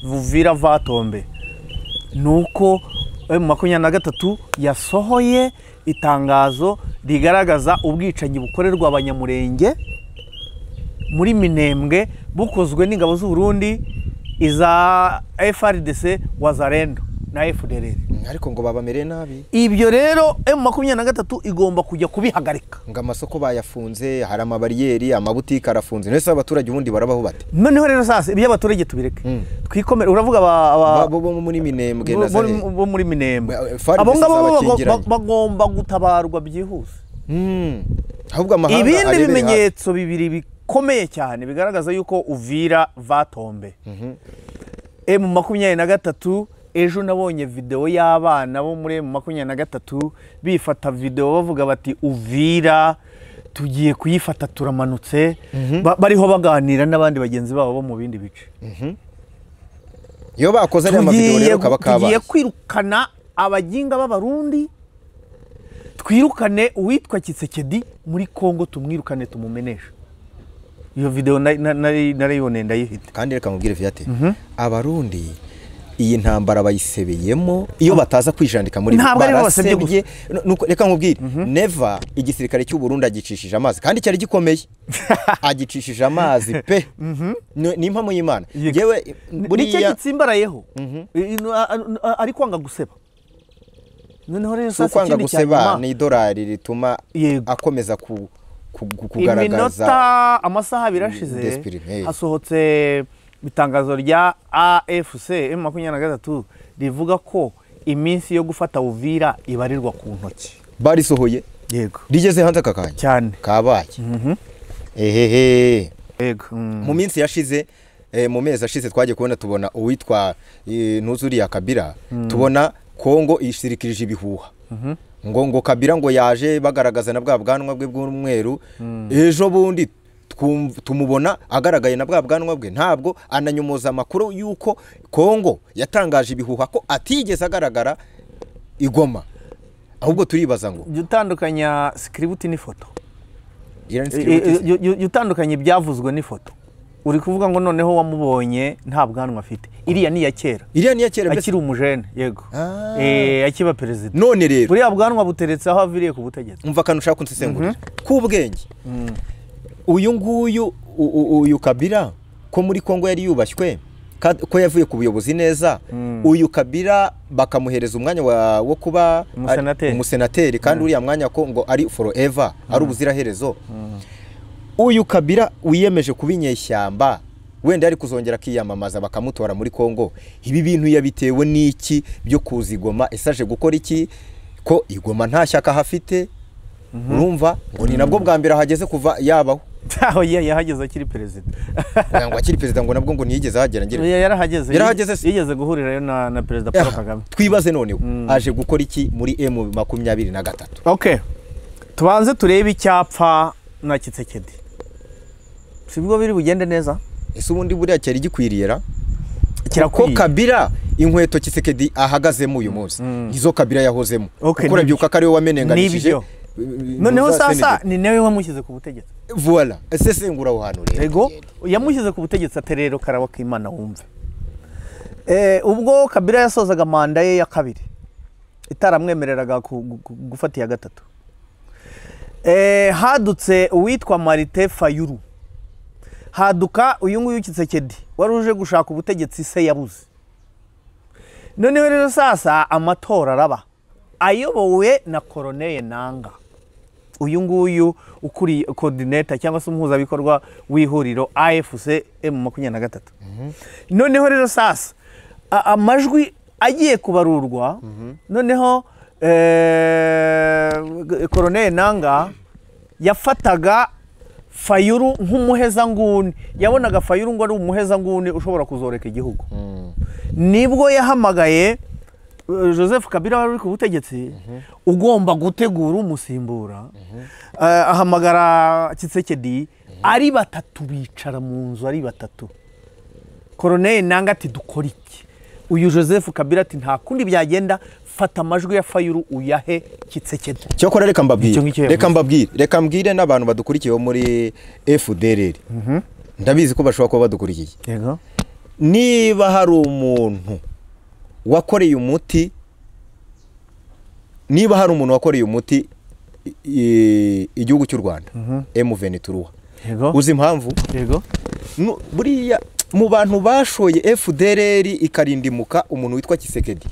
Uvira Vatombe nuko M23 yasohoye itangazo rigaragaza ubwicanyi bukorerwa abanyamurenge muri Minembwe bukozwe n'ingabo z'u Burundi iza FRDC Wazalendo na FDLR ariko ngo babamere nabi. Ibyo rero M23 igomba kujya kubihagarika. Ngo amasoko bayafunze, hari amabariyeri, amabutike arafunze. Nese abaturage ubundi barabaho bate? Noneho rero sasa ibyo abaturage tubireke. Twikomere uravuga bo muri Minembwe na Zare. Bo muri Minembwe. Abo ngabo bagomba gutabarwa byihuse. Ahubwo amahanga ibindi bimenyetso bibiri bikomeye cyane bigaragaza yuko Uvira Vatombe. M23 ejo nabonye video y'abana bo muri M23 bifata video bavuga bati Uvira tugiye kuyifata turamanutse bariho baganira n'abandi bagenzi babo bo mu bindi bice. Yo bakoze ari amavideo rero kabakaba. Tugiye kwirukana abaginga b'abarundi, twirukane uwitwa Kisekedi muri Kongo, tumwirukane tumumenesha. Iyo video narayibone ndayifite. Kandi reka mubwire Viate, abarundi iyi ntambara bayisebeyemo iyo bataza kwijandika muri barasebye. Reka nkubwire, never igisirikare cy'u Burundi agicishije amazi kandi cyari gikomeye. Agicishije amazi pe. Ni impamo y'Imana. Yewe buriya gitsimbarayeho. Ari kwanga guseba. Noneho rero sasa kwanga guseba ni dolari rituma akomeza kugaragaza. Iminota amasaha birashize hasohotse bitangazo rya AFC M23 rivuga ko iminsi yo gufata Uvira ibarirwa ku ntoki. Bari sohoye yego rigeze hanze kakanya cyane kabaye. Yego mu minsi yashize mu mezi ashize twaje kubona tubona uwitwa Ntuzuri ya Kabila tubona Kongo isirikirije ibihuha ngo Kabila ngo yaje bagaragaza na bwa bwanwa bwe bw'umweru ejo bundi tumubona agaragaye na bwa bwanwa bwe ntabwo ananyumuza amakuru yuko Kongo yatangaje ibihuha ko atigeze agaragara igoma. Ahubwo turibaza ngo utandukanya script n'ifoto, utandukanye byavuzwe n'ifoto. Uri kuvuga ngo noneho wamubonye nta bwanwa afite. Iriya ni ya kera. Akiri umujene yego. Akiba president. None rero buriya bwanwa buteretse aho aviriye ku butegetsi. Umva kanu ushaka kunsesengurira kubwenge. Uyu Kabila ko muri Kongo yari yubashywe ko yavuye ku buyobozi neza. Uyu Kabila bakamuhereza umwanya wo kuba umusenateri kandi uriya mwanya ko ngo ari forever ari ubuziraherezo. Uyu Kabila wiyemeje kubinyeshyamba wenda ari kuzongera kiyamamaza bakamutora muri Kongo. Ibi bintu yabitewe n'iki byo kuzigoma? Esaje gukora iki ko igoma nta shyaka hafite? Urumva ngo ni nabwo bwa mbere hageze kuva yabaho. Aho yahageze akiri president. Ngo akiri president ngo nabwo ngo niyigeze hagera ngire. Yarahageze yigeze guhurirayo na president Paul Kagame. Twibaze none aje gukora iki muri M23? Okay. Tubanze turebe icyapfa na Kisekedi. Sibwo biri bugende neza. Ese ubundi buriya cyari gikwiriyera ko Kabila inkweto Kisekedi ahagazemo uyu munsi izo Kabila yahozemo ukora byuka kare wamenenganishije. Noneho sasa ni nawe wamushyize ku butegetsi. Voilà, ese sengura aho hano rero. Yego yamushyize ku butegetsi aterero karawa k'Imana wumve. Ubwo Kabila yasozaga manda ye ya kabiri itaramwemereraga gufata ya gatatu. Hadutse uwitwa Martin Fayulu. Haduka uyu nguyu Kisekedi waruje gushaka ubutegetsi se yabuze. Noneho rero sasa amatora araba ayobowe na Colonel Nanga. Uyu nguyu ukuri coordinator cyangwa se umuhuzabikorwa w'ihuriro AFC M23. Noneho rero sasa amajwi agiye kubarurwa. Noneho Colonel Nanga yafataga Fayulu nk'umuheza nguni. Yabonaga Fayulu ngo ari umuheza nguni ushobora kuzoreka igihugu. Nibwo yahamagaye Joseph Kabila wari ku butegetsi ugomba gutegura umusimbura. Ahamagara Kisekedi ari batatu bicara mu nzu ari batatu. Colonel Nanga ati dukora iki? Uyu Joseph Kabila ati nta kundi byagenda, fata amajwi ya Fayulu uyahe Kisekedi. Cyokora reka mbwire n'abantu badukurikiye muri FDLR. Ndabizi ko bashobora kuba badukurikiye. Yego. niba hari umuntu wakoreye umuti igihugu cy'u Rwanda M23 uzi impamvu buriya mu bantu bashoye FDLR ikarindimuka umuntu witwa Kisekedi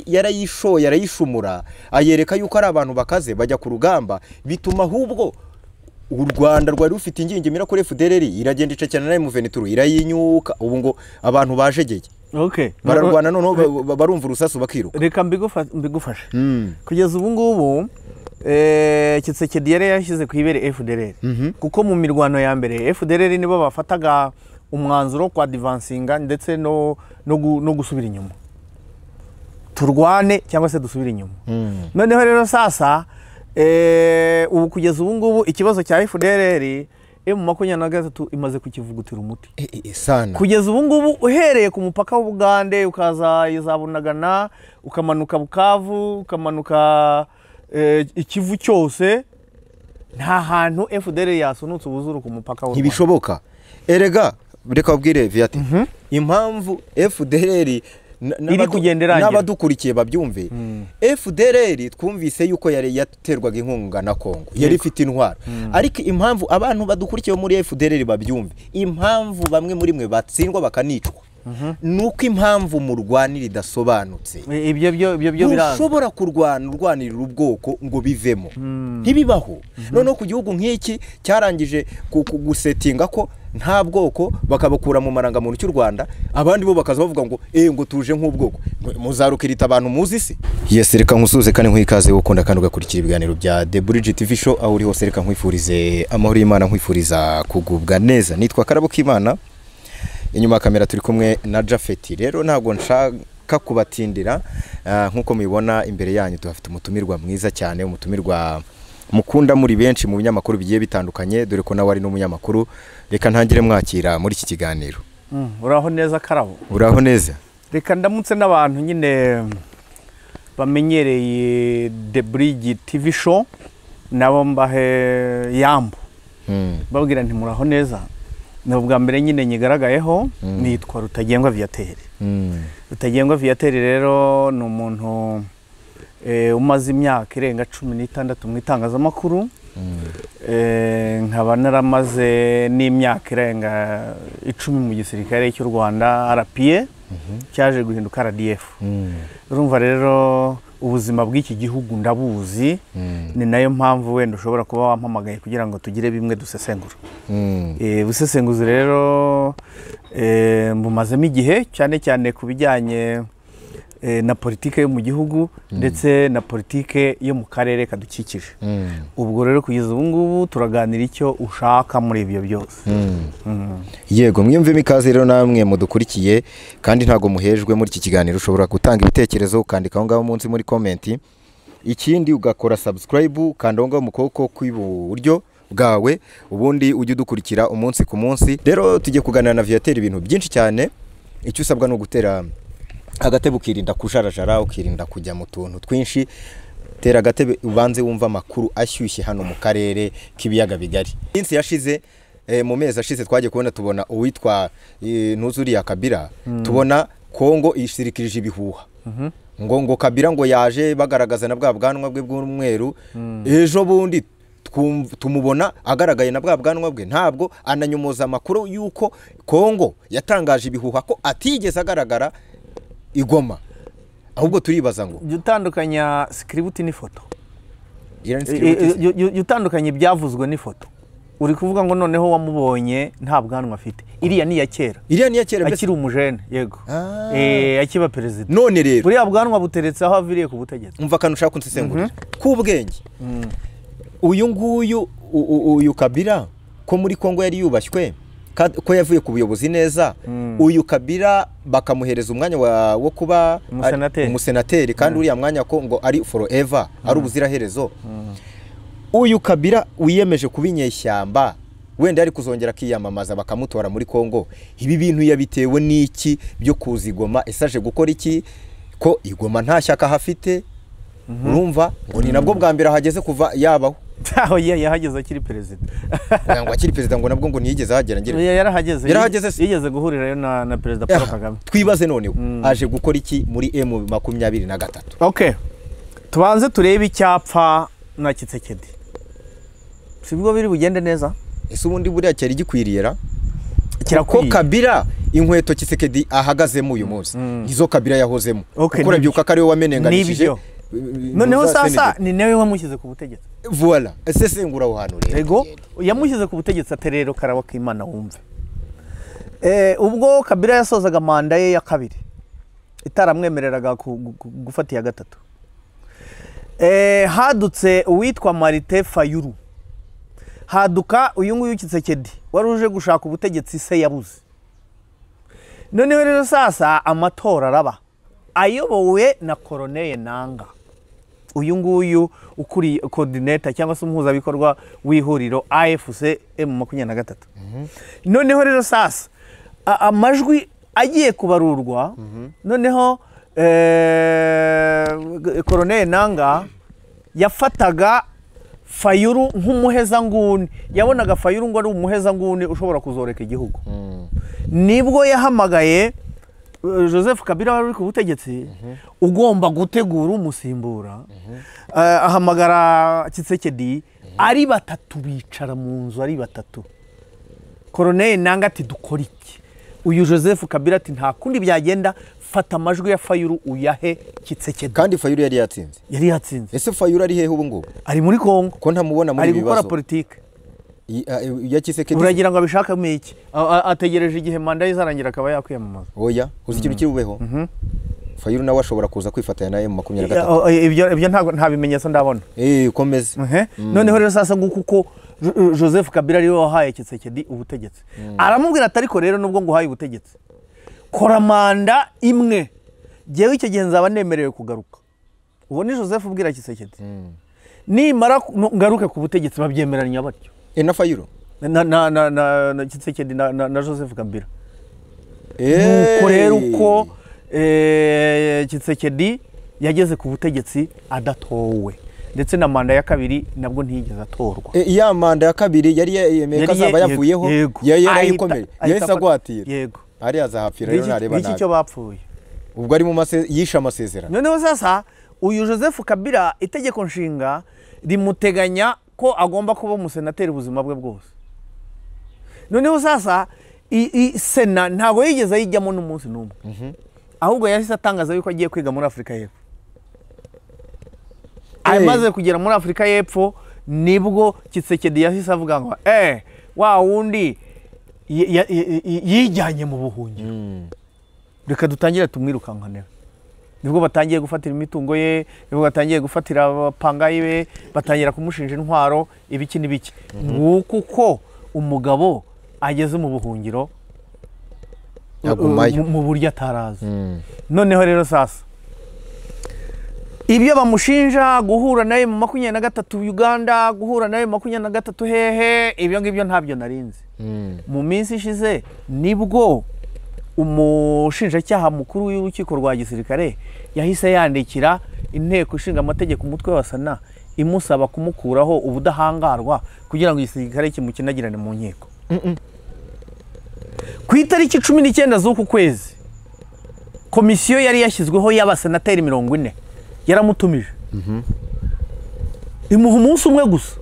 yarayishoye yarayishumura ayereka yuko ari abantu bakaze bajya ku rugamba bituma ahubwo u Rwanda rwari rufite ingingimira kuri FDLR iragenda icecana na M23 irayinyuka ubu ngo abantu bajegeye bararwana none barumva urusasu bakiruka reka mbigufashe kugeza ubu ngubu Kisekedi yari yashyize ku ibere FDLR kuko mu mirwano ya mbere FDLR nibo bafataga umwanzuro kwa advancinga ndetse no gusubira inyuma turwane cyangwa se dusubira inyuma noneho rero sasa ubu kugeza ubu ngubu ikibazo cya FDLR M23 imaze kukivugutira umuti sana kugeza ubu ngubu uhereye ku mupaka w'Ubugande ukaza Izabunagana ukamanuka Bukavu ukamanuka ikivu cyose nta hantu FDLR yasunutse ubuzuru ku mupaka w'Ubugande ntibishoboka erega reka ubwire Viati impamvu FDLR iri kugendera n'abadukurikiye babyumve FDLR twumvise yuko yari yaterwaga inkunga na Kongo yari ifite intwaro ariko impamvu abantu badukurikiye muri FDLR babyumve impamvu bamwe muri mwe batsindwa bakanicwa nuko impamvu mu rwanira idasobanutse ibyo biranze ushobora kurwanirira ubwoko ngo bivemo ntibibaho noneho ku gihugu nk'iki cyarangije gusetinga ko nta bwoko bakabakura mu marangamuntu cy'u Rwanda abandi bo bakaza bavuga ngo ngo tuje nk'ubwoko muzarukirita abantu muzi se yes reka nkusuze kandi nkwikaze ukunda kandi ugakurikira ibiganiro bya The Bridge TV show aho uri hose reka nkwifurize amahoro y'Imana nkwifuriza kugubwa neza nitwa Karabo k'Imana inyuma kamera turi kumwe na Jafeti rero ntago nshaka kubatindira nkuko mubibona imbere yanyu tuhafite umutumirwa mwiza cyane umutumirwa mukunda muri benshi mu binyamakuru bigiye bitandukanye dore ko nawe ari n'umunyamakuru reka ntangire mwakira muri iki kiganiro uraho neza Karabo uraho neza reka ndamutse n'abantu nyine bamenyereye The Bridge TV show nabo mbahe yambo babwira nti muraho neza nubwa mbere nyine nyigaragayeho nitwa Rutagengwa Viateur Rutagengwa Viateur rero ni umuntu umaze imyaka irenga 16 mu itangazamakuru nkaba naramaze n'imyaka irenga 10 mu gisirikare cy'u Rwanda RPA cyaje guhinduka RDF urumva rero ubuzima bw'iki gihugu ndabuzi ni nayo mpamvu wenda ushobora kuba wampamagaye kugira ngo tugire bimwe dusesengura busesenguzi rero mbumazemo igihe cyane cyane ku bijyanye na politike yo mu gihugu ndetse na politike yo mu karere kadukikije ubwo rero kugeza ubu ngubu turaganira icyo ushaka muri ibyo byose yego mwiyumvemo ikaze rero namwe mudukurikiye kandi ntago muhejwe muri iki kiganiro ushobora gutanga ibitekerezo ukandika aho ngaho munsi muri comment ikindi ugakora subscribe kandi aho ngaho mu kuboko kw'iburyo bwawe ubundi ujye udukurikira umunsi ku munsi rero tujye kuganira na Viateur ibintu byinshi cyane icyo usabwa no gutera agatebe ukirinda kujarajara ukirinda kujya mu tuntu twinshi tera agatebe ubanze wumva amakuru ashyushye hano mu karere k'ibiyaga bigari insi yashize mu mezi ashize twagiye kubona tubona uwitwa Ntuzuriya Kabila tubona Kongo ishirikirije ibihuha ngo Kabila ngo yaje bagaragaza na bwa bwanwa bwe bw'umweru ejo bundi tumubona agaragaye na bwa bwanwa bwe ntabwo ananyumuza amakuru yuko Kongo yatangaje ibihuha ko atigeze agaragara igoma ahubwo turibaza ngo utandukanya script n'ifoto utandukanye byavuzwe n'ifoto uri kuvuga ngo noneho wamubonye nta bwanwa afite iriya ni ya kera akiri umujene yego akiba perezida none rero buriya bwanwa buteretse aho aviriye ku butegetsi umva kantu ushaka kunsesengurira kubwenge uyu Kabila ko muri Kongo yari yubashywe ko yavuye ku buyobozi neza uyu Kabila bakamuhereza umwanya wo kuba umusenateri kandi uriya mwanya ko ngo ari forever ari ubuziraherezo uyu Kabila wiyemeje kubinyeshyamba wenda ari kuzongera kiyamamaza bakamutora muri Kongo ibi bintu yabitewe n'iki byo kuzigoma esaje gukora iki ko igoma nta shyaka hafite urumva ngo ni nabwo bwa mbere hageze kuva yabaho Aho yahageze akiri perezida. Ngo akiri perezida ngo nabwo ngo ntiyigeze ahagera ngire. Yarahageze yigeze guhurirayo na perezida Paul Kagame. Twibaze noneho aje gukora iki muri M23? Okay. Tubanze turebe icyapfa na Kitsekedi. Sibwo biri bugende neza? Ese ubundi buriya cyari gikwiriye ra? Ko Kabila inkweto Kitsekedi ahagazemo uyu munsi. Izo Kabila yahozemo. Ukora byuka kare we wamenenganishije. Noneho sasa ni nawe wamushyize ku butegetsi. Voilà, ese sengura uhano rero. Ego yamushyize ku butegetsi aterero karawa k'Imana wumve. Ubwo Kabila yasozaga manda ye ya kabiri. Itaramwemereraga gufata iya gatatu. Hadutse uwitwa Martin Fayulu. Haduka uyu nguyu Kitsekedi waruje gushaka ubutegetsi se yabuze. Noneho rero sasa amatora araba. Ayobowe na Colonel Nanga. Uyu nguyu ukuri coordinator cyangwa se umuhuzabikorwa w'ihuriro AFC M23. Noneho rero sasa amajwi agiye kubarurwa. Noneho Colonel Nanga yafataga Fayulu nk'umuheza nguni. Yabonaga Fayulu ngo ari umuheza nguni ushobora kuzoreka igihugu. Nibwo yahamagaye Joseph Kabila wari ku butegetsi ugomba gutegura umusimbura. Ahamagara Kitsekedi ari batatu bicara mu nzu ari batatu. Colonel Nanga ati dukora iki? Uyu Joseph Kabila ati nta kundi byagenda, fata amajwi ya Fayulu uyahe Kitsekedi. Kandi Fayulu yari yatsinze. Yari yatsinze. Ese Fayulu ari hehe ubu ngubu? Ari muri Kongo. Ko ntamubona muri bibazo. Ari gukora politique. Ya Kitsekedi. Uragira ngo abishaka iki? Ategereje igihe manda izarangira akaba yakwiyamamaza. Oya, uzi ikintu kirubeho. Fayulu nawe ashobora kuza kwifatanya na M23. Ibyo nta bimenyetso ndabona. Komeze. Noneho rero sasa nguko Joseph Kabila ariwe wahaye Kitsekedi ubutegetsi. Aramubwira ati ariko rero nubwo nguhaye ubutegetsi, kora manda imwe. Jewe icyo gihe nzaba nemerewe kugaruka. Uwo ni Joseph ubwira Kitsekedi. Nimara ngaruke ku butegetsi babyemeranya batyo. Na Fayulu na Kitsekedi na Joseph Kabila. Nuko rero uko Kitsekedi yageze ku butegetsi adatowe, ndetse na manda ya kabiri nabwo ntiyigeze atorwa. Ya manda ya kabiri yari yemeye kazaba yavuyeho, yari ayikomeye, yahise agwatira. Yego, ari azahapfira rero nareba nabi. Iki cyo bapfuye ubwo ari mu yisha amasezerano. Noneho sasa uyu Joseph Kabila itegeko nshinga rimuteganya ko agomba kuba umusenateri ubuzima bwe bwose. Noneho sasa Sena ntabwo yigeze ayijyamo n'umunsi n'umwe. Ahubwo yahise atangaza yuko agiye kwiga muri Afrika y'Epfo. Amaze kugera muri Afrika y'Epfo nibwo Kitsekedi yahise avuga ngo wa wundi yijyanye mu buhungiro. Reka dutangire tumwirukankane. Nibwo batangiye gufatira imitungo ye, nibwo batangiye gufatira abapangayi be, batangira kumushinja intwaro ibiki n'ibiki. Kuko umugabo ageze mu buhungiro mu buryo ataraza. Noneho rero sasa ibyo bamushinja guhura nawe mu 23 Uganda, guhura nawe mu 23 hehe, ibyo ngibyo ntabyo narinzi. Mu minsi ishize nibwo umushinjacyaha mukuru w'urukiko rwa gisirikare yahise yandikira inteko ishinga amategeko umutwe wa Sena imusaba kumukuraho ubudahangarwa kugira ngo igisirikare kimukinagirane mu nkiko. Ku itariki 19 z'uku kwezi komisiyo yari yashyizweho y'abasenateri 40 yaramutumije. Imuha umunsi umwe gusa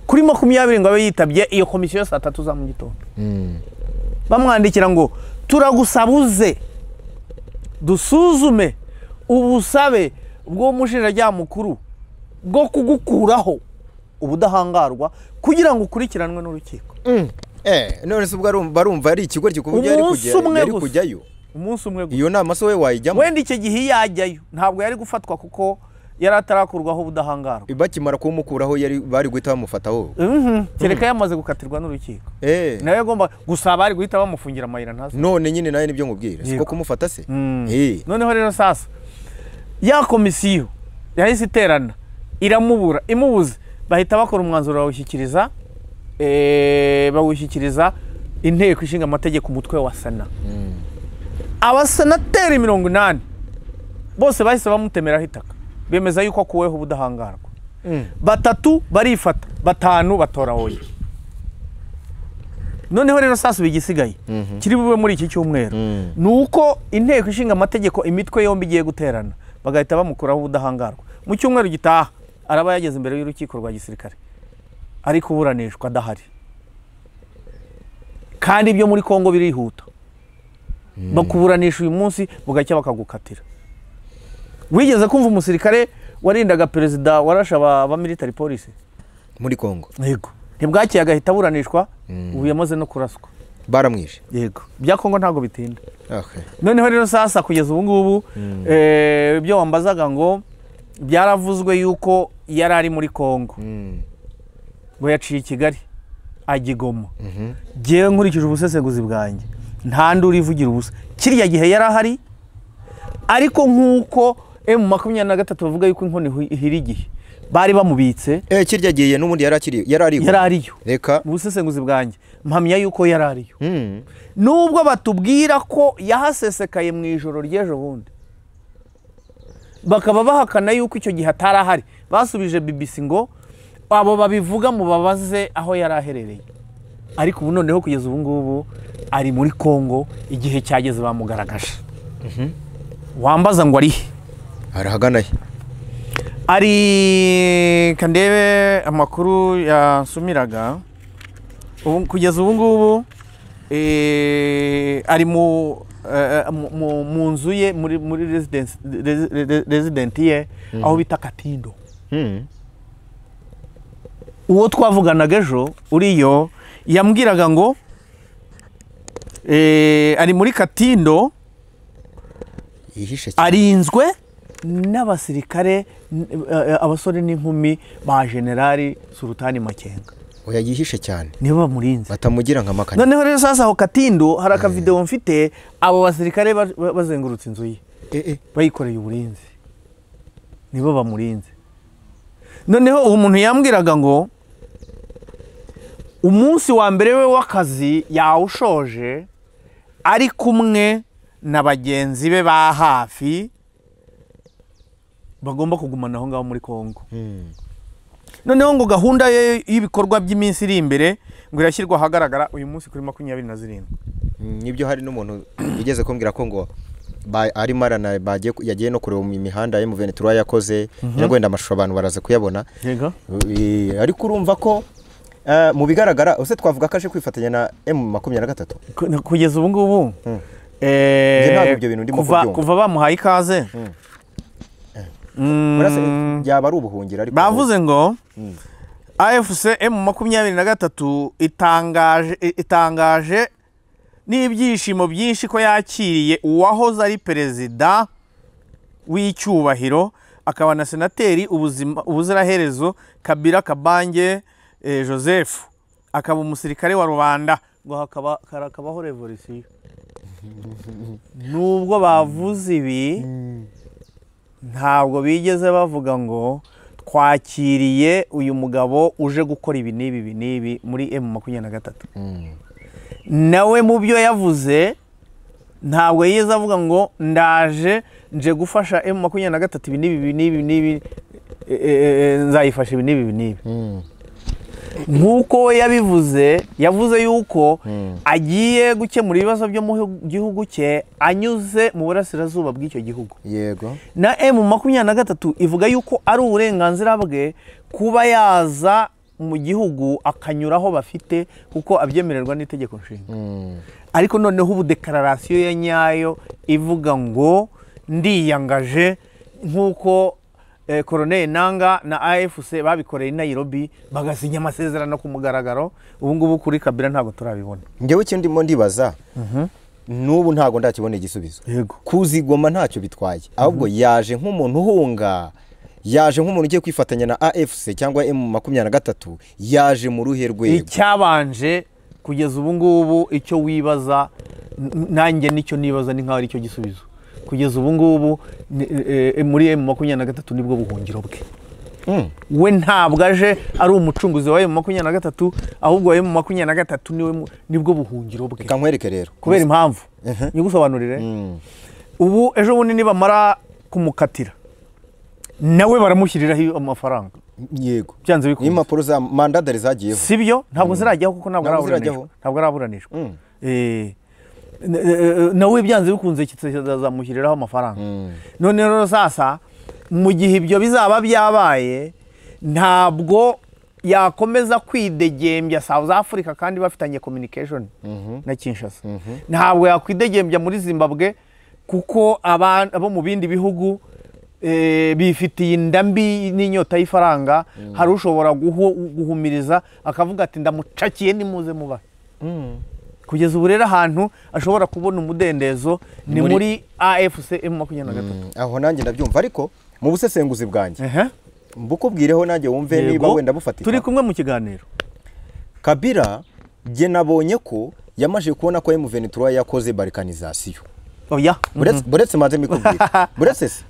kuri 20 ngo abe yitabye iyo komisiyo saa 3 za mu gitondo. Bamwandikira ngo turagusabuze dusuzume ubusabe bwo mushinjacyaha mukuru bwo kugukuraho ubudahangarwa kugira ngo ukurikiranwe n'urukiko. None se ubwo barumva ari ikigo gikubye yari kujyayo umunsi umwe gusa. Iyo nama so we wayijyamo? Wenda icyo gihe yajyayo ntabwo yari gufatwa kuko yari atarakurwaho ubudahangarwa. Bakimara kumukuraho yari bari guhita bamufataho. Kereka yamaze gukatirwa n'urukiko. Nawe agomba gusa bari guhita bamufungira amayira ntazo. None nyine nawe nibyo ngubwira siko kumufata se. Noneho rero sasa ya komisiyo yahise iterana iramubura imubuze, bahita bakora umwanzuro bawushyikiriza inteko ishinga amategeko umutwe wa Sena. Abasenateri 80 bose bahise bamutemeraho itaka bemeza yuko akuweho ubudahangarwa. batatu barifata, batanu batora oya. Noneho rero sasa bigisigaye kiri bube muri iki cyumweru nuko inteko ishinga amategeko imitwe yombi igiye guterana bagahita bamukuraho ubudahangarwa. Mu cyumweru gitaha araba yageze imbere y'urukiko rwa gisirikare ari kuburanishwa adahari, kandi ibyo muri Kongo birihuta. Bakuburanisha uyu munsi bugacya bakagukatira. Wigeze kumva umusirikare warindaga perezida warasha aba military police muri Kongo? Yego, ntibwakiye agahita buranishwa, ubu yamaze no kuraswa. Baramwishe? Yego, bya Kongo ntago bitinda. Okay. Noneho rero sasa kugeza ubu ngubu ibyo wambazaga ngo byaravuzwe yuko yari ari muri Kongo, ngo yaciye Kigali agigoma. Jewe nkurikije ubusesenguzi bwanjye nta nduri ivugira ubusa. Kirya gihe yari ahari, ariko nkuko M23 bavuga yuko inkoni ihiri igihe bari bamubitse. Kirya gihe n'ubundi yari ariyo. Reka ubusesenguzi bwanjye mpamya yuko yari ariyo. Nubwo batubwira ko yahasesekaye mu ijoro ry'ejo bundi, bakaba bahakana yuko icyo gihe atari ahari. Basubije BBC ngo abo babivuga mu babaze aho yari aherereye. Ariko ubu noneho kugeza ubu ngubu ari muri Kongo, igihe cyageze bamugaragaje. Wambaza ngo ari arahagana he? Ari kandebe amakuru yasumiraga kugeza ubu ngubu ari mu nzu ye muri residence ye aho bita Katindo. Uwo twavuganaga ejo uriyo yambwiraga ngo ari muri Katindo, arinzwe n'abasirikare, abasore n'inkumi ba Generali Sultani Makenga. Oya yihishe cyane, nibo bamurinze batamugira nka makanya. Noneho rero sasa aho Katindo hari aka video mfite abo basirikare bazengurutse inzu ye bayikoreye uburinzi, nibo bamurinze. Noneho umuntu yambwiraga ngo umunsi wa mbere we w'akazi yawushoje ari kumwe na bagenzi be ba hafi bagomba kugumana aho ngaho muri Kongo. Noneho ngo gahunda y'ibikorwa by'iminsi iri imbere ngo irashyirwa ahagaragara uyu munsi kuri 27. Nibyo hari n'umuntu ugeze kumbwira ko ngo ari marana yagiye no kureba imihanda M23 yakoze, wenda amashusho abantu baraza kuyabona. Yego. Ariko urumva ko mu bigaragara ose twavuga kaje kwifatanya na M23 kugeza ubu ngubu. Ntabwo ibyo bintu ndimo kubyumva kuva bamuhaye ikaze. Byaba ari ubuhungiro. Ariko bavuze ngo AFC M23 itangaje n'ibyishimo byinshi ko yakiriye uwahoze ari perezida w'icyubahiro akaba na senateri ubuziraherezo Kabila Kabange Joseph, akaba umusirikare wa rubanda, ngo harakabaho revolution. Nubwo bavuze ibi ntabwo bigeze bavuga ngo twakiriye uyu mugabo uje gukora ibi n'ibi muri M23. Nawe mu byo yavuze ntabwo yigeze avuga ngo ndaje nje gufasha M23 ibi n'ibi nzayifasha ibi n'ibi. Nkuko yabivuze, yavuze yuko agiye gukemura ibibazo byo mu gihugu cye anyuze mu burasirazuba bw'icyo gihugu. Yego. Na M23 ivuga yuko ari uburenganzira bwe kuba yaza mu gihugu akanyuraho bafite kuko abyemererwa n'itegeko nshinga. Ariko noneho ubu declaration ya nyayo ivuga ngo ndiyangaje nkuko Colonel Nanga na AFC babikoreye i Nairobi bagasinya amasezerano ku mugaragaro. Ubu ngubu kuri Kabila ntago turabibona. Ngewe ikindi mo ndibaza n'ubu ntago ndakibona igisubizo. Yego. Kuzigoma ntacyo bitwaye, ahubwo yaje nk'umuntu uhunga, yaje nk'umuntu ugiye kwifatanya na AFC cyangwa M23, yaje mu ruhe rwego. Icyabanje kugeza ubu ngubu icyo wibaza nanjye nicyo nibaza ni nkaho ari cyo gisubizo. Kugeza ubu ngubu muri M23 nibwo buhungiro bwe. We ntabwo aje ari umucunguzi wa M23, ahubwo M23 nibwo buhungiro bwe. Kankwereke rero kubera impamvu nyigusobanurire. Ubu ejo bundi niba mara kumukatira nawe baramushyiriraho amafaranga yego byanze bikunze impapuro za mandadari zagiyeho sibyo ntabwo zirajyaho kuko ntabwo araburanishwa nawe byanze bikunze kizamushyiriraho amafaranga none rero sasa mu gihe ibyo bizaba byabaye ntabwo yakomeza kwidegembya South Africa kandi bafitanye communication na Kinshasa ntabwo yakwidegembya muri Zimbabwe kuko abo mu bindi bihugu bifitiye indambi n'inyota y'ifaranga hari ushobora guhumiriza akavuga ati ndamucakiye nimuze muba kugeza ubu rero ahantu ashobora kubona umudendezo ni muri AFC M23 aho nanjye ndabyumva ariko mu busesenguzi bwanjye mbukubwireho nanjye wumve niba wenda bufatika turi kumwe mu kiganiro Kabila je nabonye ko yamaje kubona ko M23 yakoze balkanization oya buretse maze mikubwira buretse se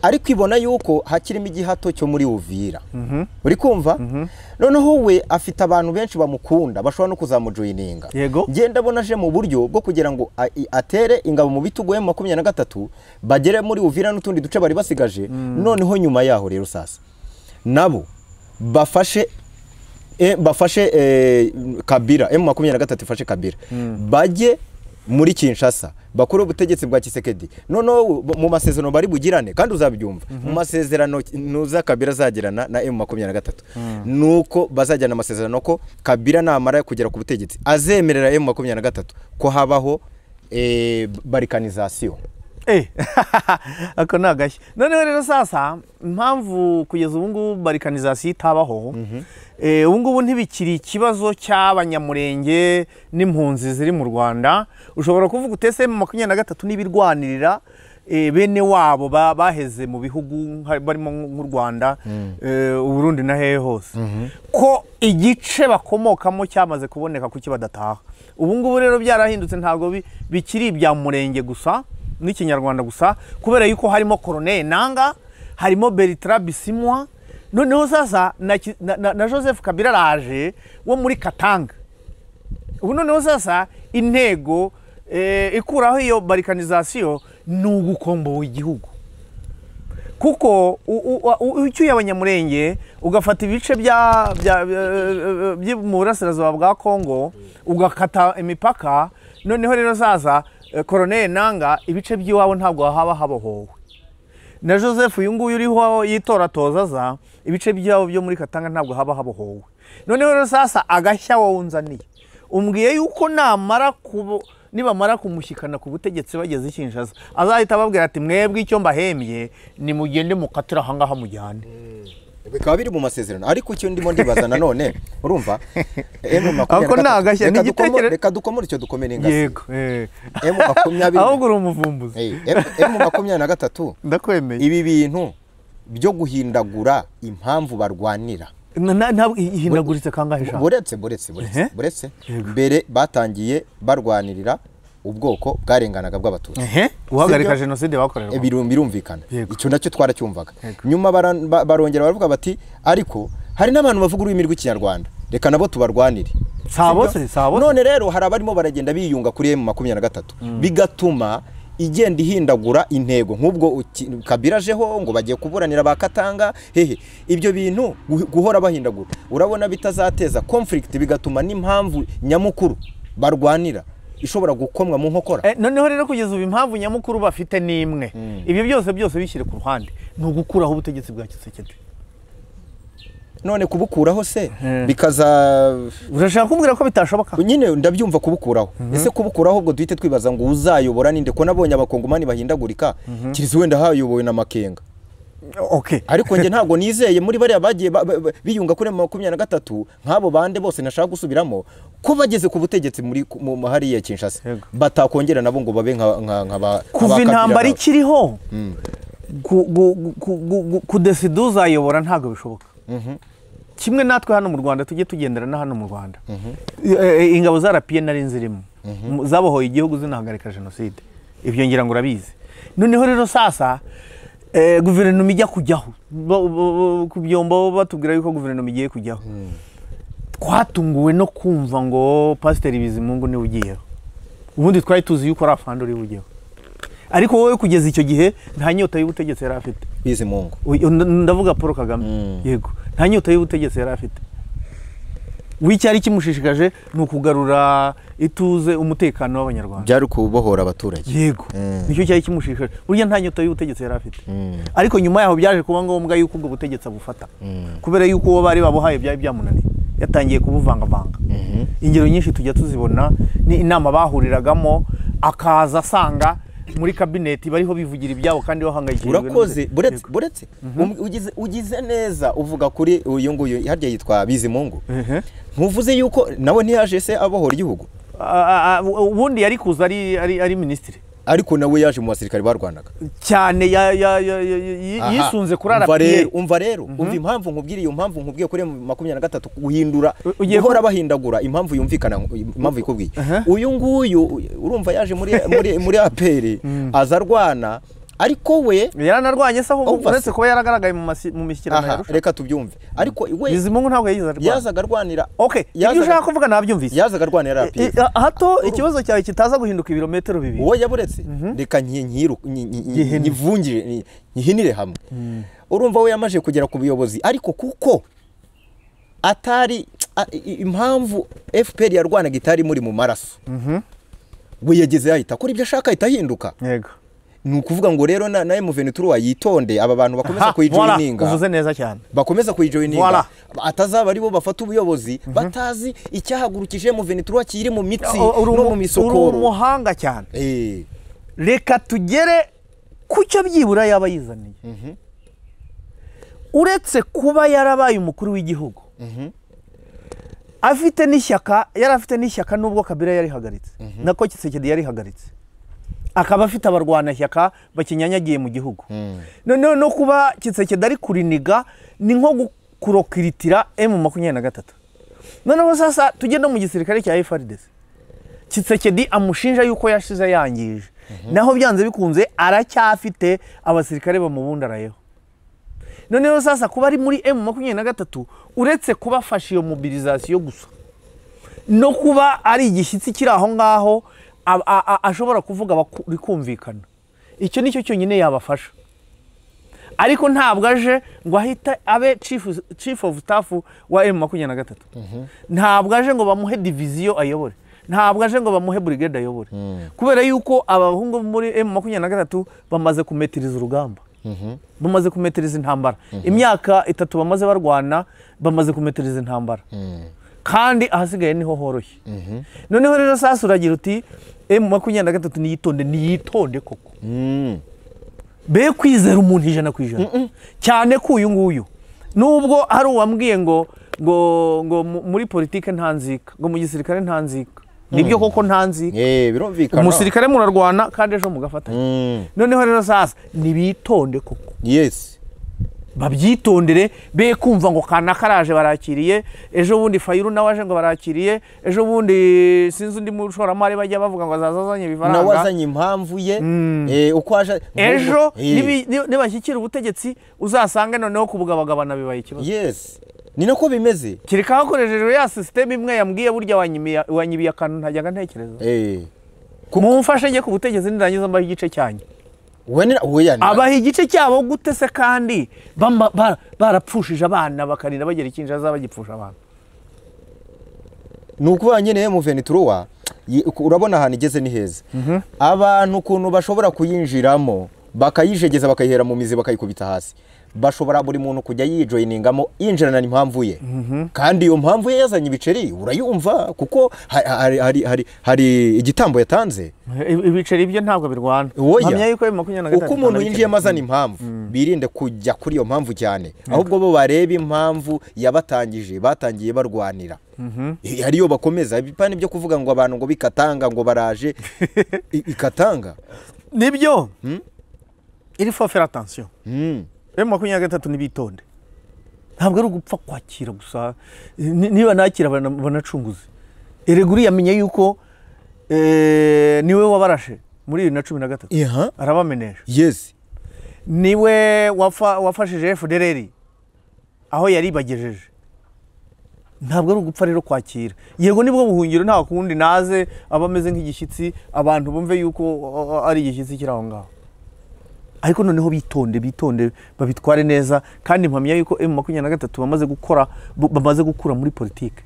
ariko ibona yuko hakirimo igihato cyo muri Uvira uri kumva noneho we afite abantu benshi bamukunda bashobora no kuzamujoyininga ngenda bona je mu buryo bwo kugira ngo atere ingabo mu bitugu M23 bagere muri Uvira n'utundi duce bari basigaje noneho nyuma yaho rero sasa nabo bafashe Kabila M23 ifashe Kabila baje muri Kinshasa bakora ubutegetsi bwa Kisekedi noneho mu masezerano bari bugirane kandi uzabyumva mu masezerano nuza Kabila zagirana na M23 nuko bazajyana amasezerano ko Kabila namara kugera ku butegetsi azemerera M23 ko habaho balkanization ako nagashya noneho rero sasa impamvu kugeza ubu ngubu balkanization itabaho ubu ngubu ntibikiri ikibazo cy'abanyamurenge n'impunzi ziri mu Rwanda ushobora kuvuga utese mu 23 n'ibirwanirira bene wabo baheze mu bihugu barimo nk'u Rwanda Burundi na hehe hose ko igice bakomokamo cyamaze kuboneka kuki badataha ubu ngubu rero byarahindutse ntabwo bikiri ibya murenge gusa n'ikinyarwanda gusa kubera yuko harimo Colonel Nanga harimo Bertrand Bisimwa noneho sasa na Joseph Kabila raje wo muri Katanga ubu noneho sasa intego ikuraho iyo balkanization ni ugukombo w'igihugu kuko ucyuye abanyamurenge ugafata ibice bya mu burasirazuba bwa Kongo ugakata imipaka noneho rero sasa Colonel Nanga ibice by'iwabo ntabwo haba habohowe na Joseph uyu nguyu uriho yitoratoza za ibice by'iwabo byo muri Katanga ntabwo haba habohowe noneho rero sasa agashya wowe unzaniye umbwiye yuko nibamara kumushyikana ku butegetsi bageze Kinshasa azahita ababwira ati mwebwe icyo mbahembye ni mugende mukatira ahangaha mujyane bikaba biri mu masezerano ariko icyo ndimo ndibaza nanone urumva reka dukomore icyo dukomere ingasi yego M23 ahubwo uri umuvumbuzi M23 ndakwemeye ibi bintu byo guhindagura impamvu barwanira ihindaguritse kangahe sha buretse mbere batangiye barwanirira ubwoko bwarenganaga bw'abatutsi guhagarika jenoside bakorerwa birumvikana icyo nacyo twaracyumvaga nyuma barongera baravuga bati ariko hari n'abantu bavuga ururimi rw'ikinyarwanda reka nabo tubarwanire sabo none rero hari abarimo baragenda biyunga kuri M23 bigatuma igenda ihindagura intego nk'ubwo Kabila jeho ngo bagiye kuburanira ba Katanga hehe ibyo bintu guhora bahindagura urabona bitazateza conflict bigatuma n'impamvu nyamukuru barwanira ishobora gukomwa mu nkokora noneho rero kugeza ubu impamvu nyamukuru bafite nimwe ibyo byose bishyire ku ruhande no gukuraho ubutegetsi bwa Kisekedi none kubukuraho se bikaza urashaka kumbwira ko bitashoboka nyine ndabyumva kubukuraho ese kubukuraho ubwo duhite twibaza ngo uzayobora ninde ko nabonye abakongomani bahindagurika kirizi wenda hayobowe na Makenga ariko nge ntabwo nizeye muri bariya bagiye biyunga kuri 23 nk'abo bande bose nashaka gusubiramo ko bageze ku butegetsi muri hariya Kinshasa batakongera nabo ngo babe nka kuva intambara ikiriho kudesida uzayobora ntabwo bishoboka kimwe natwe hano mu Rwanda tujye tugenderana hano mu Rwanda ingabo za RPN nari nzirimo zabohoye igihugu zinahagarika jenoside ibyo ngira ngo urabizi noneho rero sasa guverinoma ijya kujyaho kubyomba batubwira yuko guverinoma igiye kujyaho twatunguwe no kumva ngo Pasiteri Bizimungu ni ugiyeho ubundi twari tuzi yuko ari afande uri ugiyeho ariko wowe kugeza icyo gihe nta nyota y'ubutegetsi yari afite Bizimungu ndavuga Paul Kagame yego nta nyota y'ubutegetsi yari afite w'icyari kimushishikaje ni ukugarura ituze umutekano w'abanyarwanda byari kubohora abaturage yego nicyo cyari kimushishikaje burya nta nyota y'ubutegetsi yari afite ariko nyuma yaho byaje kuba ngombwa yuko ubwo butegetsi abufata kubera yuko uwo bari babuhaye byari byamunaniye yatangiye kubuvangavanga ingero nyinshi tujya tuzibona ni inama bahuriragamo akaza asanga muri kabineti bariho bivugira ibyabo kandi bahangayikishijwe urakoze buretse ugize neza uvuga kuri uyu nguyu harya yitwa Bizimungu ntuvuze yuko nawe ntiyaje se abohora igihugu ubundi yari kuza ari minisitiri ariko nawe yaje mu basirikare barwanaga cyane yisunze kuri RPF umva rero umva impamvu nkubwira iyo mpamvu nkubwiye kuri 23 guhindura uhora bahindagura impamvu yumvikana impamvu ikubwiye uyu nguyu urumva yaje muri APR azarwana ariko we yaranarwanye se ahubwo uretse kuba yaragaragaye mu mishyikirano yarusha reka tubyumve ariko we Bizimungu ntabwo yazaga arwanira ibyo ushaka kuvuga nabyumvise yazaga arwanira APR hato ikibazo cyawe kitaza guhinduka ibirometero 2 wowe yaburetse reka nyivungire nyihinire hamwe urumva we yamaje kugera ku buyobozi ariko kuko atari impamvu FPR yarwanaga itari muri mu maraso we yageze yahita akora ibyo ashaka ahita ahinduka yego ni ukuvuga ngo rero na M23 yitonde aba bantu bakomeza kuyijoininga uvuze neza cyane bakomeza kuyijoininga atazaba ari bo bafata ubuyobozi batazi icyahagurukije M23 kiri mu mitsi no mu misokoro umuhanga cyane reka tugere kucyo byibura yaba yizaniye uretse kuba yarabaye umukuru w'igihugu afite n'ishyaka nubwo Kabila yari hagaritse nako Tshisekedi yari hagaritse akaba afite abarwanashyaka bakinyanyagiye mu gihugu noneho no kuba Tshisekedi ari kuriniga ni nko kurokiritira M23 noneho sasa tujye no mu gisirikare cya FARDC Tshisekedi amushinja yuko yashize yangije naho byanze bikunze aracyafite abasirikare bamubundarayeho noneho sasa kuba ari muri M23 uretse kubafasha iyo mobilisation gusa no kuba ari igishyitsi kiri aho ngaho ashobora kuvuga bikumvikana icyo nicyo cyonyine yabafasha ariko ntabwo aje ngo ahita abe chief of staff wa M23 ntabwo aje ngo bamuhe division ayobore ntabwo aje ngo bamuhe brigade ayobore kubera yuko abahungu muri M23 bamaze kumetiriza urugamba bamaze kumetiriza intambara imyaka 3 bamaze barwana bamaze kumetiriza intambara kandi ahasigaye niho horoshye noneho rero sasa uragira uti M23 niyitonde koko be kwizera umuntu 100% cyane ko uyu nguyu nubwo hari uwambwiye ngo muri politike ntanzika ngo mu gisirikare ntanzika nibyo koko ntanzika birumvikana umusirikare murarwana kandi ejo mugafatanya noneho rero sasa nibitonde koko babyitondere be kumva ngo kana karaje barakiriye ejo bundi Fayulu nawaje ngo barakiriye ejo bundi sinzi undi mushoramari bajya bavuga ngo azazanye bifaranga nawazanye impamvu ye uko aje ejo nibashyikira ubutegetsi uzasanga noneho kubugabagabana bibaye ikibazo ni nako bimeze kirika hakoreshejwe ya system imwe yambwiye burya wanyibiye akantu ntajyaga ntekereza kumufashe nge ku butegetsi nirangiza mbaho igice cyanyu abaha igice cyabo gute se kandi barapfushije abana bakarira bagera ikinja zabagipfusha abantu nuko nyene M23 urabona ahantu igeze ni heza abantu kuntu bashobora kuyinjiramo bakayijegeza bakayihera mu mizi bakayikubita hasi bashobora buri muntu kujya yijoiningamo yinjirana n'impamvu ye kandi iyo mpamvu ye yazanye ibiceri urayumva kuko hari igitambo yatanze ibiceri byo ntabwo birwana mpamya yuko uko umuntu yinjiye mazana impamvu birinde kujya kuri iyo mpamvu cyane ahubwo bo bareba impamvu yabatangije batangiye barwanira hariyo bakomeza ibipani byo kuvuga ngo abantu ngo bikatanga ngo baraje ikatanga nibyo il faut faire attention M23 nibitonde ntabwo ari ugupfa kwakira gusa niba nakira banacunguze ereguri yamenye yuko niwe wabarashe muri 2013 arabamenesha niwe wafashije FDLR aho yari bagejeje ntabwo ari ugupfa rero kwakira yego nibwo buhungiro nta kundi naze abameze nk'igishyitsi abantu bumve yuko ari igishyitsi kiraho ngaho ariko noneho bitonde babitware neza kandi mpamya yuko M23 bamaze gukura muri politike.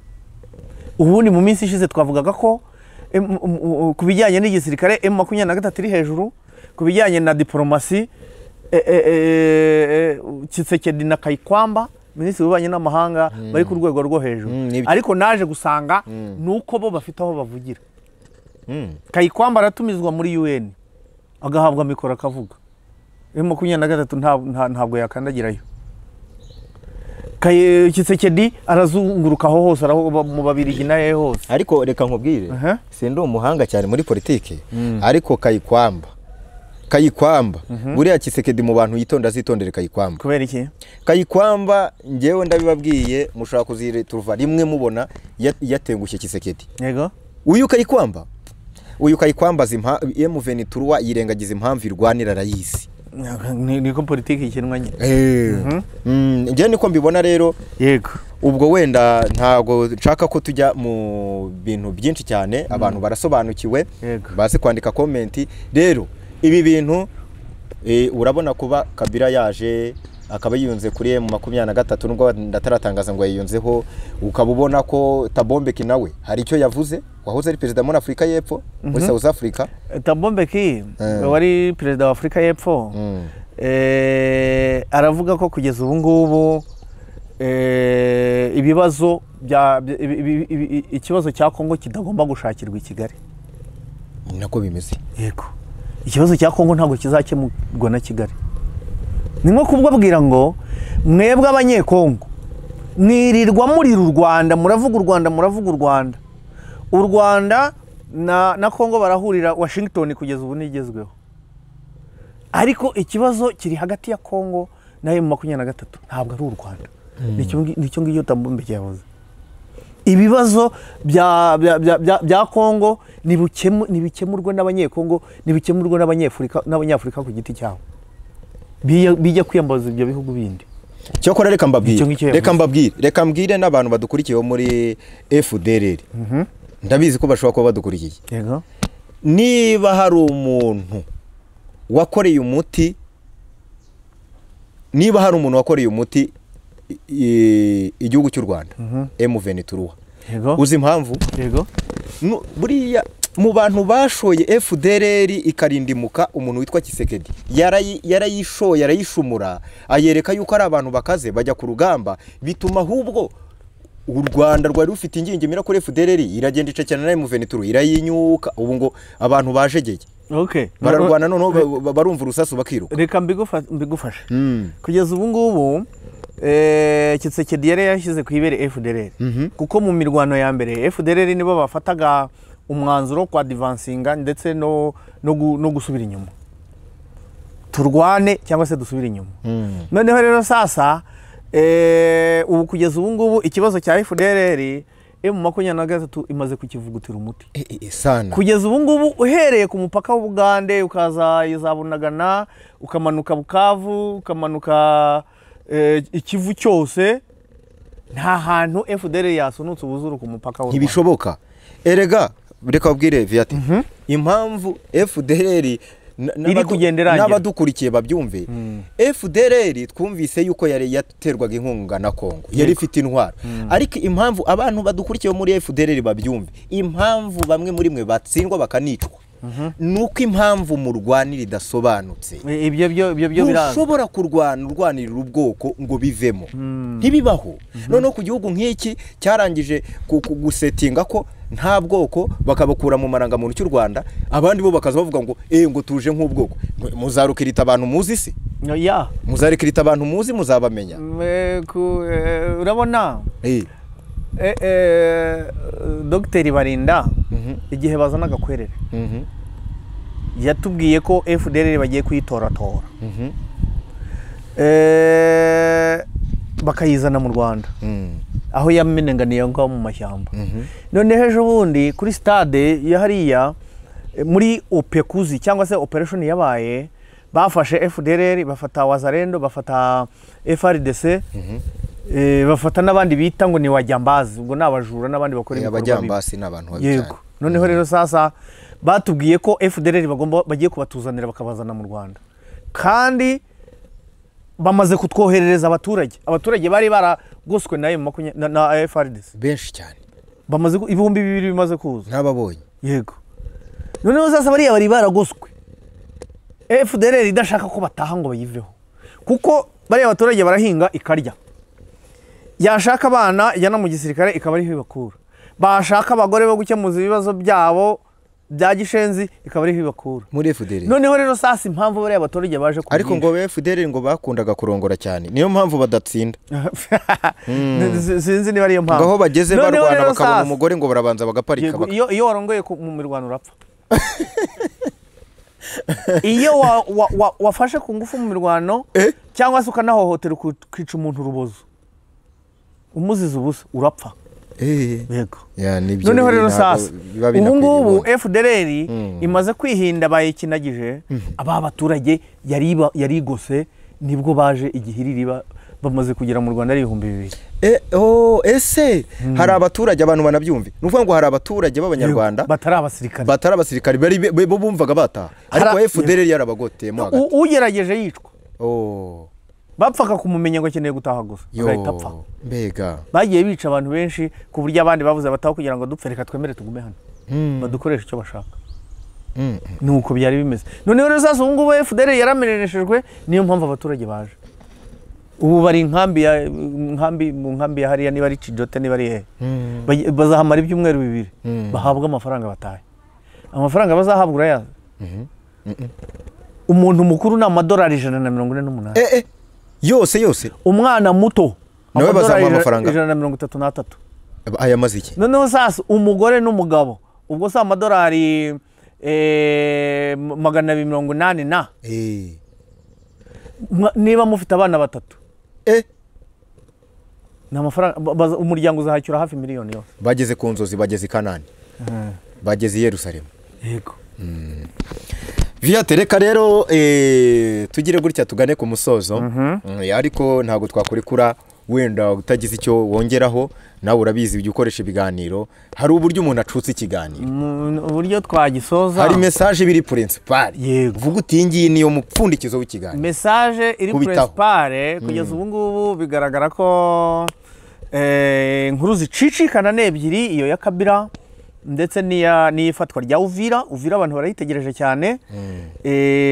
Ubundi mu minsi ishize twavugaga ko ku bijyanye n'igisirikare M23 iri hejuru, ku bijyanye na diplomasi Tshisekedi na Kayikwamba minisitiri w'ububanyi n'amahanga bari ku rwego rwo hejuru, ariko naje gusanga nuko bo bafite aho bavugira. Kayikwamba aratumizwa muri UN agahabwa mikoro akavuga, M23 ntabwo yakandagirayo. Tshisekedi arazunguruka aho hose mu Babirigi naye hose. Ariko reka nkubwire sindi umuhanga cyane muri politike, ariko Kayikwamba buriya Tshisekedi mu bantu yitonda azitondere Kayikwamba. Kubera iki? Kayikwamba ngewe ndabibabwiye mushaka kuzituruva rimwe mubona yatengushye Tshisekedi. Yego. Uyu Kayikwamba M23 yirengagiza impamvu irwanira rayisi. Niko politiki ikinwa nyine. Ngewe niko mbibona rero. Yego. Ubwo wenda ntago nshaka ko tujya mu bintu byinshi cyane, abantu barasobanukiwe baze kwandika comment. Rero ibi bintu urabona kuba Kabila yaje akaba yiyunze kuri M23 nubwo ndataratangaza ngo yiyunzeho, ukabubona ko Tabombeki nawe hari icyo yavuze, wahoze ari perezida muri Afrika y'Epfo muri South Africa. Tabombeki wari perezida wa Afrika y'Epfo aravuga ko kugeza ubu ngubu ibibazo ikibazo cya Kongo kidagomba gushakirwa i Kigali. Nako bimeze. Yego. Ikibazo cya Kongo ntabwo kizakemurwa na Kigali. Ni nko kubwabwira ngo mwebwe abanyekongo mwirirwa muri Rwanda, muravuga u Rwanda na Kongo barahurira Washington kugeza ubu nigezweho. Ariko ikibazo kiri hagati ya Kongo na M23 ntabwo ari u Rwanda. Nicyo ngiyo Tabombeki yavuze. Ibibazo bya Kongo nibikemurwa n'abanyekongo, nibikemurwa n'abanyafurika ku giti cyabo. Bijya kwiyambaza ibyo bihugu bindi. Cyokora reka mbabwire n'abantu badukurikiye muri FDLR. Ndabizi ko bashobora kuba badukurikiye. Yego. Niba hari umuntu wakoreye umuti igihugu cy'u Rwanda, M23. Yego. Uzi impamvu? Yego. Buriya mu bantu bashoye FDLR ikarindimuka umuntu witwa Tshisekedi yarayishoye yarayishumura, ayereka yuko ari abantu bakaze bajya ku rugamba, bituma ahubwo u Rwanda rwari rufite ingingimira kuri FDLR iragenda icecana na M23 irayinyuka. Ubu ngo abantu bajegeye. Okay. Bararwana none barumva urusasu bakiruka. Reka mbigufashe. Kugeza ubu ngubu Tshisekedi yari yashyize ku ibere FDLR kuko mu mirwano ya mbere FDLR nibo bafataga umwanzuro kwa advancinga ndetse no gusubira inyuma, turwane cyangwa se dusubira inyuma. Noneho rero sasa ubu kugeza ubu ngubu ikibazo cya FDLR M23 imaze kukivugutira umuti sana. Kugeza ubu ngubu uhereye ku mupaka w'Ubugande ukaza izabunagana ukamanuka Bukavu ukamanuka Ikivu cyose, nta hantu FDLR yasunutse ubuzuru ku mupaka w'u Rwanda. Ntibishoboka. Erega reka babwire Viate impamvu FDLR n'abadukurikiye babyumve. FDLR twumvise yuko yari yaterwaga inkunga na Kongo, yari ifite intwaro. Ariko impamvu abantu badukurikiye muri FDLR babyumve, impamvu bamwe muri mwe batsindwa bakanicwa, nuko impamvu mu rwanira idasobanutse. Ibyo biranze. Ushobora kurwanirira ubwoko ngo bivemo, ntibibaho. Noneho ku gihugu nk'iki cyarangije gusetinga ko nta bwoko, bakabakura mu marangamuntu cy'u Rwanda, abandi bo bakaza bavuga ngo ngo tuje nk'ubwoko. Muzarukirita abantu muzi se? Muzarukirita abantu muzi, muzabamenya. Urabona Dr. Barinda igihe bazanaga kwerera yatubwiye ko FDLR bagiye kuyitoratora bakayizana mu Rwanda aho yamenenganiye ngo mu mashyamba. None ejo bundi kuri stade ya hariya muri Opekuzi cyangwa se operation yabaye, bafashe FDLR bafata Wazalendo bafata FRDC bafata n'abandi bita ngo ni wajyambazi, ubwo nabajura n'abandi bakora ibikorwa abajyambasi n'abantu babi. Yego. Noneho rero sasa batubwiye ko FDLR bagiye kubatuzanira bakabazana mu Rwanda. kandi bamaze kutwoherereza abaturage bari baragoswe na FRDC benshi cyane, bamaze 2,000 bimaze kuza ntababonye. yego, noneho sasa bariya bari baragoswe, FDLR idashaka ko bataha ngo bayiveho, kuko bariya abaturage barahinga ikarya, yashaka abana ijyana mu gisirikare ikaba ariho ibakura, bashaka abagore bo gukemuza ibibazo byabo bya gishenzi ikaba ariho ibakura muri FDLR. noneho rero sasa impamvu bariya abaturage baje kubwira, ariko ngo FDLR ngo bakundaga kurongora cyane, niyo mpamvu badatsinda. Sinzi niba ariyo mpamvu, ngaho bageze barwana bakabona umugore ngo barabanza bagaparika. iyo warongoye mu mirwano urapfa. Iyo wafashe ku ngufu mu mirwano cyangwa se ukanahohotera ukica umuntu urubozo umuziza ubusa urapfa. Yego. Noneho rero sasa ubu ngubu FDLR imaze kwihinda bayikinagije, aba baturage yarigose nibwo baje igihiririba bamaze kugera mu Rwanda ari 2,000. Ese hari abaturage abantu banabyumve, nuvuga ngo hari abaturage b'abanyarwanda batari abasirikare bo bumvaga bataha, ariko FDLR yarabagoteyemo hagati. Ugerageje yicwa, bapfaga kumumenya ngo akeneye gutaha gusa agahita apfa. Mbega bagiye bica abantu benshi ku buryo abandi bavuze bataho kugira ngo dupfe, reka twemere tugume hano badukoresha icyo bashaka. Nuko byari bimeze. Noneho rero sasa ubu ngubu FDLR yaramenyeshejwe, niyo mpamvu abaturage baje. Ubu bari mu nkambi ya hariya, niba ari Kijote niba ari hehe, bazahamara ibyumweru 2 bahabwa amafaranga batahe. Amafaranga bazahabwa urayazi? Umuntu mukuru ni amadolari 148. Yose umwana muto nawe bazamuha amafaranga 133. aya maziki. Noneho sasa umugore n'umugabo ubwo sa amadolari 280 na niba mufite abana 3 na mafaranga umuryango uzahacyura hafi miliyoni yose. Bageze ku nzozi, bageze i Kanani, bageze i Yerusalemu. Yego. Viate reka rero tugire gutya tugane ku musozo, ariko ntago twakurikura wenda utagize icyo wongeraho, nawe urabizi ibyo ukoresha ibiganiro, hari uburyo umuntu acutse ikiganiro, uburyo twagisoza, hari message biri principal. Yego. Vuga utingiye niyo mupfundikizo w'ikiganiro. Message iri principal kugeza ubu ngubu bigaragara ko inkuru zicicikana n'ebyiri, iyo ya Kabila ndetse n'ifatwa rya Uvira abantu barayitegereje cyane.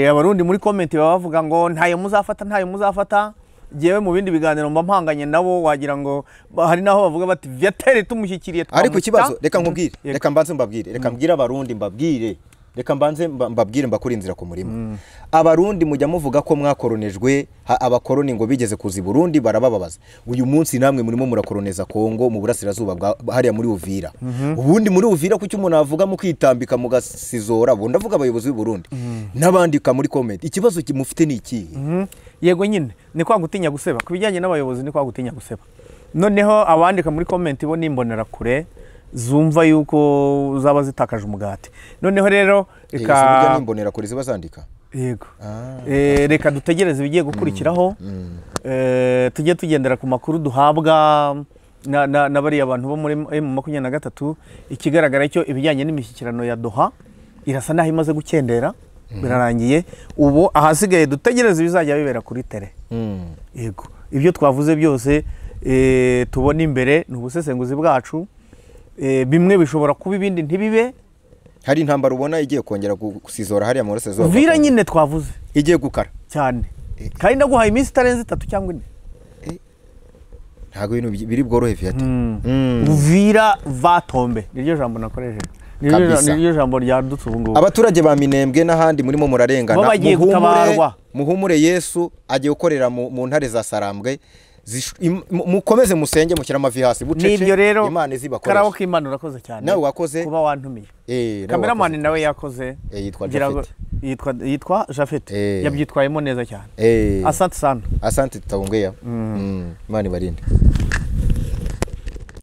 Abarundi muri comment bavuga ngo ntayo muzafata, jewe mu bindi biganiro mba mpanganye nabo wagira ngo hari naho bavuga bati Viateur tumushyikiriye. Ariko ikibazo reka nkubwire, reka mbanze mbabwire, reka mbwira abarundi mbabwire, reka mbanze mbabwire mbakuri inzira ku murima. Abarundi mujya muvuga ko mwakoronejwe, abakoroni ngo bigeze kuzi Burundi barabababaza. Uyu munsi namwe murimo murakoroneza Kongo mu burasirazuba hariya muri Uvira. Ubundi muri Uvira kuki umuntu avuga mu kwitambika mu gasizora, bo ndavuga abayobozi b'u Burundi n'abandika muri comment. Ikibazo kimufite ni iki? Yego nyine ni kwa gutinya guseba, kubijyanye n'abayobozi ni kwa gutinya guseba. Noneho abandika muri comment bo nimbonera kure zumva yuko zaba zitakaje umugati. Noneho rero reka nimbonera kure ziba zandika. Yego. Reka dutegereze bigiye gukurikiraho, tujye tugendera ku makuru duhabwa na bari abantu bo muri M23. Ikigaragara cyo ibijyanye n'imishyikirano ya Doha irasa naho imaze gukendera, birarangiye. Ubu ahasigaye dutegereze bizajya bibera kuri tele. Yego. Ibyo twavuze byose tubona imbere n'ubusesenguzi bwacu, bimwe bishobora kuba ibindi ntibibe. Hari intambara ubona igiye kongera gusizora hariya mu burasirazuba. Uvira nyine twavuze igiye gukara cyane, kandi ndaguhaye iminsi itarenze 3 cyangwa 4. Ntago ibintu biri bworohe Viate. Uvira vatombe niryo jambo nakoresheje, niryo jambo ryadutse ubu ngubu. Abaturage ba Minembwe n'ahandi murimo murarengana, muhumure Yesu agiye gukorera mu ntare za Sarambwe. Mukomeze musenge mushyira amavi hasi bucece, Imana izibakoresha. Karawo k'Imana urakoze cyane. Nawe wakoze kuba wantumiye. Cameraman nawe yakoze. Yitwa Jafet. Yabyitwayemo neza cyane. Asante sana. Asante tutaongea. Imana ibarinde.